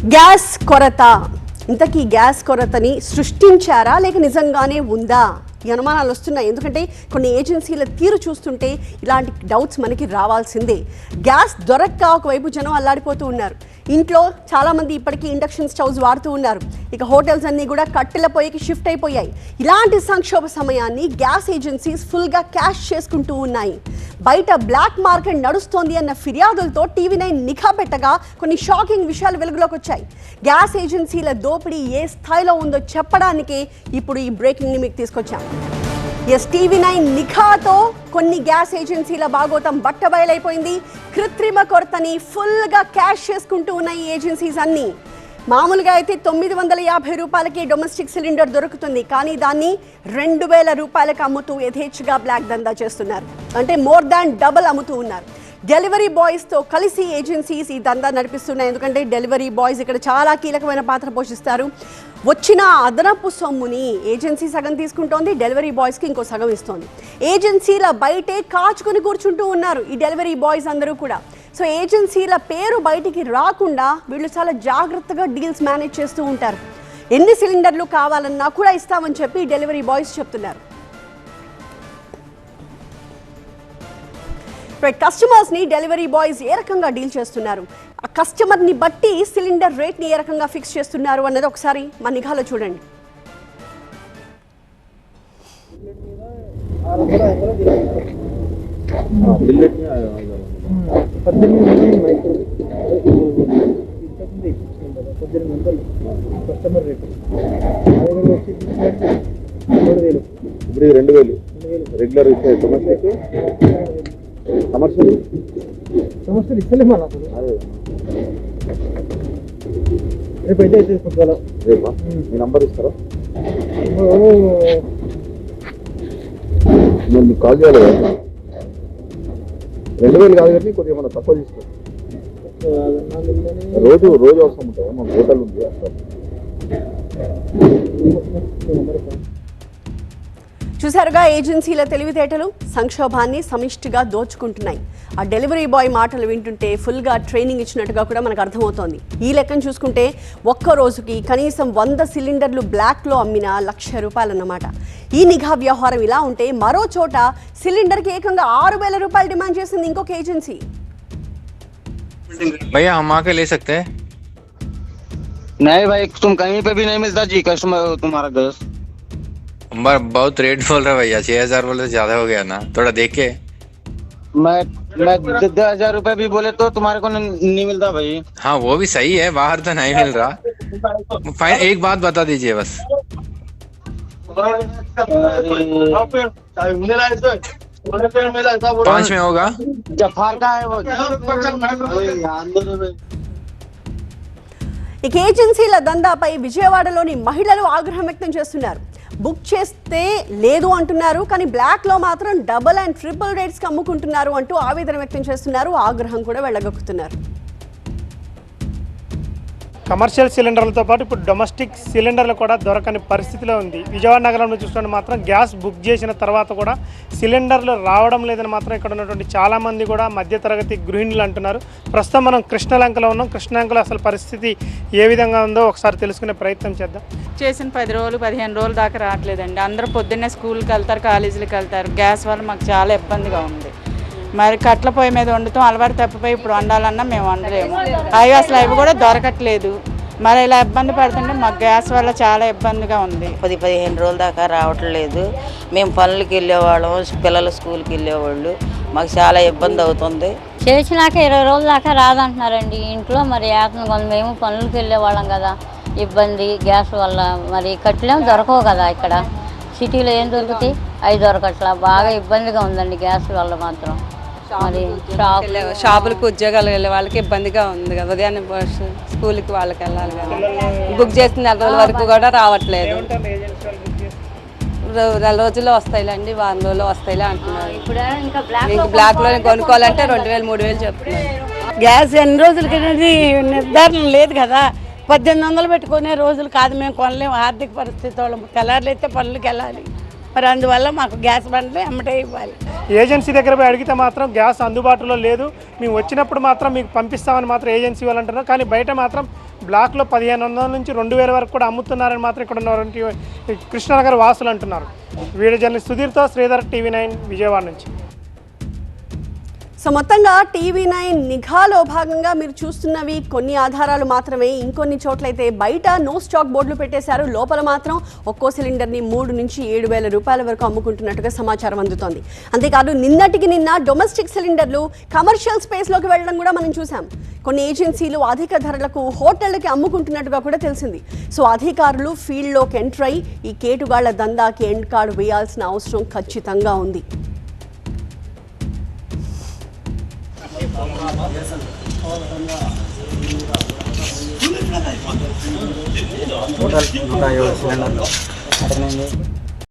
Gas కొరత, ఇంతకీ gas కొరతని సృష్టించారా లేక నిజంగానే ఉందా ఈ అనుమానాలు వస్తున్నాయి. ఎందుకంటే కొన్ని ఏజెన్సీల తీరు చూస్తుంటే ఇలాంటి డౌట్స్ మనకి రావాల్సిందే. గ్యాస్ దొరక్క ఒకవైపు జనం అల్లాడిపోతూ ఉన్నారు. ఇంట్లో చాలామంది ఇప్పటికీ ఇండక్షన్ స్టవ్స్ వాడుతూ ఉన్నారు. ఇక హోటల్స్ అన్నీ కూడా కట్టెల పొయ్యికి షిఫ్ట్ అయిపోయాయి. ఇలాంటి సంక్షోభ సమయాన్ని గ్యాస్ ఏజెన్సీస్ ఫుల్గా క్యాష్ చేసుకుంటూ ఉన్నాయి. బయట బ్లాక్ మార్కెట్ నడుస్తోంది అన్న ఫిర్యాదులతో టీవీ9 నిఘా పెట్టగా కొన్ని షాకింగ్ విషయాలు వెలుగులోకి వచ్చాయి. గ్యాస్ ఏజెన్సీల దోపిడీ ఏ స్థాయిలో ఉందో చెప్పడానికే ఇప్పుడు ఈ బ్రేకింగ్ని మీకు తీసుకొచ్చాం. టీవీ9 నిఘాతో కొన్ని గ్యాస్ ఏజెన్సీల బాగోతం బట్టబయలైపోయింది. కృత్రిమ కొరతని ఫుల్గా క్యాష్ చేసుకుంటూ ఉన్నాయి ఈ ఏజెన్సీస్ అన్నీ. మామూలుగా అయితే 950 రూపాయలకి డొమెస్టిక్ సిలిండర్ దొరుకుతుంది, కానీ దాన్ని 2000 రూపాయలకు అమ్ముతూ యథేచ్ఛగా బ్లాక్ దందా చేస్తున్నారు. అంటే మోర్ దాన్ డబుల్ అమ్ముతూ ఉన్నారు. డెలివరీ బాయ్స్తో కలిసి ఏజెన్సీస్ ఈ దందా నడిపిస్తున్నాయి. ఎందుకంటే డెలివరీ బాయ్స్ ఇక్కడ చాలా కీలకమైన పాత్ర పోషిస్తారు. వచ్చిన అదనపు సొమ్ముని ఏజెన్సీ సగం తీసుకుంటోంది, డెలివరీ బాయ్స్కి ఇంకో సగం ఇస్తోంది. ఏజెన్సీల బయటే కాచుకొని కూర్చుంటూ ఉన్నారు ఈ డెలివరీ బాయ్స్ అందరూ కూడా. సో ఏజెన్సీల పేరు బయటికి రాకుండా వీళ్ళు చాలా జాగ్రత్తగా డీల్స్ మేనేజ్ చేస్తూ ఉంటారు. ఎన్ని సిలిండర్లు కావాలన్నా కూడా ఇస్తామని చెప్పి డెలివరీ బాయ్స్ చెప్తున్నారు. కస్టమర్స్ని డెలివరీ బాయ్స్ ఏ రకంగా డీల్ చేస్తున్నారు, ఆ కస్టమర్ని బట్టి సిలిండర్ రేట్ని ఏ రకంగా ఫిక్స్ చేస్తున్నారు అన్నది ఒకసారి మన నిఘాలో చూడండి. కస్టమర్ రేట్ ఇప్పుడు 2000 రెగ్యులర్ కమర్షియల్ ఇస్తలేమా అసలు. రేపు అయితే తీసుకుంటారా? రేపా మీ నంబర్ ఇస్తారా? నేను మీకు కాల్ చేయాలి కదా. 2000 కాదు కానీ కొద్దిగా ఏమన్నా తక్కువ తీసుకో. రోజు అవసరం ఉంటుంది. మన హోటల్ ఉంది అసలు. చూసారుగా ఏజెన్సీల తెలివితేటలు సంక్షోభాన్ని సమిష్టిగా దోచుకుంటున్నాయి. ఆ డెలివరీ బాయ్ మాటలు వింటుంటే ఫుల్గా ట్రైనింగ్ ఇచ్చినట్టుగా కూడా మనకు అర్థమవుతోంది. ఈ లెక్కను చూసుకుంటే ఒక్క రోజుకి కనీసం 100 సిలిండర్లు బ్లాక్లో అమ్మిన 1,00,000 రూపాయలు అన్నమాట. ఈ నిఘా వ్యవహారం ఇలా ఉంటే మరో చోట సిలిండర్కి ఏకంగా 6,000 రూపాయలు డిమాండ్ చేసింది ఇంకొక ఏజెన్సీ. भैया हम आके ले सकते हैं? नहीं भाई, तुम कहीं पे भी नहीं मिलता जी कस्टमर तुम्हारा गैस। बहुत रेट बोल रहे भैया, 6,000 बोले तो ज्यादा हो गया ना, थोड़ा देखे। मैं 10,000 रुपए भी बोले तो तुम्हारे को नहीं मिलता भाई। हाँ वो भी सही है, बाहर तो नहीं मिल रहा। फाइन एक बात बता दीजिए बस। 5 में होगा? जफार का है वो। ఇక ఏజెన్సీల దందాపై విజయవాడలోని మహిళలు ఆగ్రహం వ్యక్తం చేస్తున్నారు. బుక్ చేస్తే లేదు అంటున్నారు, కానీ బ్లాక్లో మాత్రం డబుల్ అండ్ ట్రిపుల్ రేట్స్కి అమ్ముకుంటున్నారు అంటూ ఆవేదన వ్యక్తం చేస్తున్నారు. ఆగ్రహం కూడా వెళ్ళగక్కుతున్నారు. కమర్షియల్ సిలిండర్లతో పాటు ఇప్పుడు డొమెస్టిక్ సిలిండర్లు కూడా దొరకని పరిస్థితిలో ఉంది. విజయవాడ నగరంలో చూసుకుంటే మాత్రం గ్యాస్ బుక్ చేసిన తర్వాత కూడా సిలిండర్లు రావడం లేదని మాత్రం ఇక్కడ ఉన్నటువంటి చాలామంది కూడా మధ్యతరగతి గృహిణులు అంటున్నారు. ప్రస్తుతం మనం కృష్ణలంకలో ఉన్నాం. కృష్ణలంకలో అసలు పరిస్థితి ఏ విధంగా ఉందో ఒకసారి తెలుసుకునే ప్రయత్నం చేద్దాం. చేసిన 10 రోజులు 15 రోజుల దాకా రావట్లేదండి. అందరూ పొద్దున్నే స్కూల్కి వెళ్తారు, కాలేజీలకు వెళ్తారు. గ్యాస్ వల్ల మాకు చాలా ఇబ్బందిగా ఉంది. మరి కట్ల పొయ్యి మీద వండుతాం, అలవాటు తప్పిపోయి ఇప్పుడు వండాలన్నా మేము వండలేము. అవి అసలు అవి కూడా దొరకట్లేదు. మరి ఇలా ఇబ్బంది పడుతుంటే మాకు గ్యాస్ వల్ల చాలా ఇబ్బందిగా ఉంది. 10-15 రోజుల దాకా రావట్లేదు. మేము పనులకి వెళ్ళేవాళ్ళం, పిల్లలు స్కూల్కి వెళ్ళేవాళ్ళు. మాకు చాలా ఇబ్బంది అవుతుంది. చేసినాక 20 రోజుల దాకా రాదంటున్నారండి ఇంట్లో. మరి మేము పనులకి వెళ్ళేవాళ్ళం కదా, ఇబ్బంది గ్యాస్ వల్ల. మరి కట్టలేము, దొరకవు కదా ఇక్కడ. సిటీలో ఏం దొరుకుతాయి, అవి దొరకట్లా. బాగా ఇబ్బందిగా ఉందండి గ్యాస్ వల్ల మాత్రం. మరి షాపులకు ఉద్యోగాలు వెళ్ళే వాళ్ళకి ఇబ్బందిగా ఉంది కదా. ఉదయాన్నే స్కూల్కి వాళ్ళకి వెళ్ళాలి కదా. బుక్ చేసిన 4 రోజుల వరకు కూడా రావట్లేదు. 4 రోజుల్లో వస్తాయిలేండి, 1 రోజుల్లో వస్తాయిలే అంటున్నారు. ఇంకా బ్లాక్లో కొనుక్కోవాలంటే 2,000 3,000 చెప్తున్నారు. గ్యాస్ ఎన్ని రోజులకి అనేది నిర్ధారణ లేదు కదా. 1800 పెట్టుకునే రోజులు కాదు, మేము కొనలేము. ఆర్థిక పరిస్థితి వాళ్ళం తెల్లారులు అయితే పనులకు వెళ్ళాలి. మరి అందువల్ల మాకు గ్యాస్ బండ్లు ఎమ్మటే ఇవ్వాలి. ఏజెన్సీ దగ్గర పోయి అడిగితే మాత్రం గ్యాస్ అందుబాటులో లేదు, మేము వచ్చినప్పుడు మాత్రం మీకు పంపిస్తామని మాత్రం ఏజెన్సీ వాళ్ళు అంటున్నారు. కానీ బయట మాత్రం బ్లాక్లో 1500 నుంచి 2000 వరకు కూడా అమ్ముతున్నారని మాత్రం ఇక్కడ ఉన్నటువంటి కృష్ణనగర్ వాసులు అంటున్నారు. వీడియో జర్నలిస్ట్ సుధీర్తో శ్రీధర్, TV9 విజయవాడ నుంచి. సో మొత్తంగా TV9 నిఘాలో భాగంగా మీరు చూస్తున్నవి కొన్ని ఆధారాలు మాత్రమే. ఇంకొన్ని చోట్లయితే బయట నో స్టాక్ బోర్డులు పెట్టేశారు, లోపల మాత్రం ఒక్కో సిలిండర్ని 3 నుంచి 7,000 రూపాయల వరకు అమ్ముకుంటున్నట్టుగా సమాచారం అందుతోంది. అంతేకాదు నిన్నటికి నిన్న డొమెస్టిక్ సిలిండర్లు కమర్షియల్ స్పేస్లోకి వెళ్ళడం కూడా మనం చూసాం. కొన్ని ఏజెన్సీలు అధిక ధరలకు హోటళ్లకి అమ్ముకుంటున్నట్టుగా కూడా తెలిసింది. సో అధికారులు ఫీల్డ్లోకి ఎంటర్ అయి ఈ కేటుగాళ్ల దందాకి ఎండ్ కార్డు వేయాల్సిన అవసరం ఖచ్చితంగా ఉంది. టోటల్ 150 సిలిండర్లు